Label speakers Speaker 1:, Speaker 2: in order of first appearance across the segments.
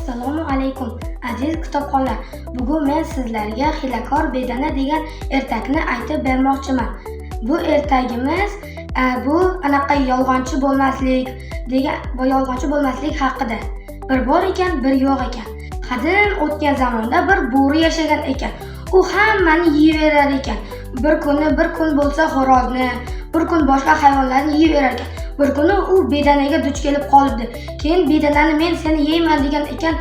Speaker 1: Assalomu alaykum aziz kitobxonlar. Bugun men sizlarga Xilakor bedana degan ertakni aytib bermoqchiman. Bu ertagimiz bu anaqa yolg'onchi bo'lmaslik haqida. Bir bor ekan, bir yo'q ekan. Qadim o'tgan zamonda bir bo'ri yashagan ekan. U hammani yeyverar ekan. Bir kun bo'lsa xo'rozni, bir kun boshqa hayvonlarni yeyverar ekan. Bir kuni u bedanaga duch kelib qolibdi. Keyin bedanani men seni yeyman degan ekan,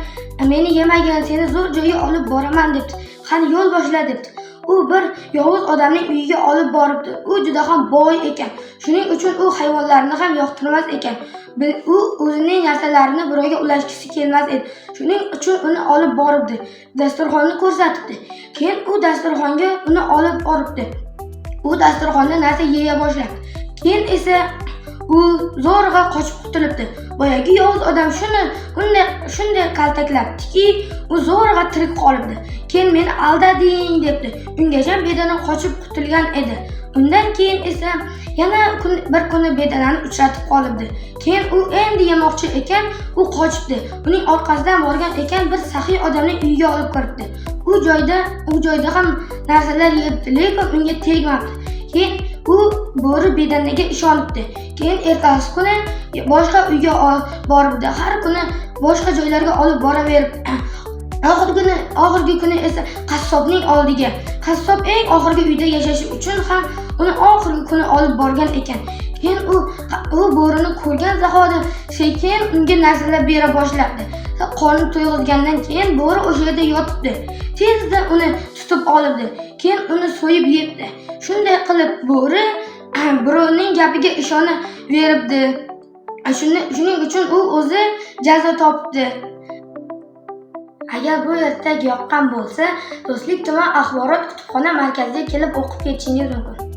Speaker 1: meni yemagin, seni zo'r joyga olib boraman debdi. Qani yo'l boshla debdi. U bir yovuz odamning uyiga olib boribdi. U juda ham boy ekan. Shuning uchun u hayvonlarni ham yoqtirmas ekan. U o'zining narsalarini birovga ulashgisi kelmas edi. Shuning uchun uni olib boribdi. Dasturxonni ko'rsatibdi. Keyin u dasturxonga uni olib boribdi. U dasturxonda narsa yeya boshladi. Keyin esa u zo'rg'a qochib qutulibdi. Boyagi yovuz odam shunday kaltaklabdiki, u zo'rg'a tirik qolibdi. Keyin meni aldading debdi. Ungacha bedana qochib qutulgan edi. Undan keyin esa yana bir kuni bedanani uchratib qolibdi. Keyin u endi yemoqchi ekan, u qochibdi. Uning orqasidan borgan ekan, bir saxiy odamning uyiga olib kiribdi. U joyda ham narsalar yebdi, lekin unga tegmabdi. Keyin u bo'ri bedanaga ishonibdi. Keyin ertasi kuni boshqa uyga boribdi. Har kuni boshqa joylarga olib boraverib, oxirgi kuni esa qassobning oldiga. Qassob eng oxirgi uyda yashashi uchun ham uni oxirgi kuni olib borgan ekan. Keyin u bo'rini ko'rgan zahoti sekin unga narsalar bera boshladi. Qorni to'yg'izgandan keyin bo'ri o'sha yerda yotibdi. Tezda uni tutib olibdi. Keyin uni so'yib yebdi. Shunday qilib bo'ri birovning gapiga ishonaveribdi. Shuning uchun u o'zi jazo topdi. Agar bu ertak yoqqan bo'lsa, Do'stlik tuman axborot kutubxona markaziga kelib o'qib ketishingiz mumkin.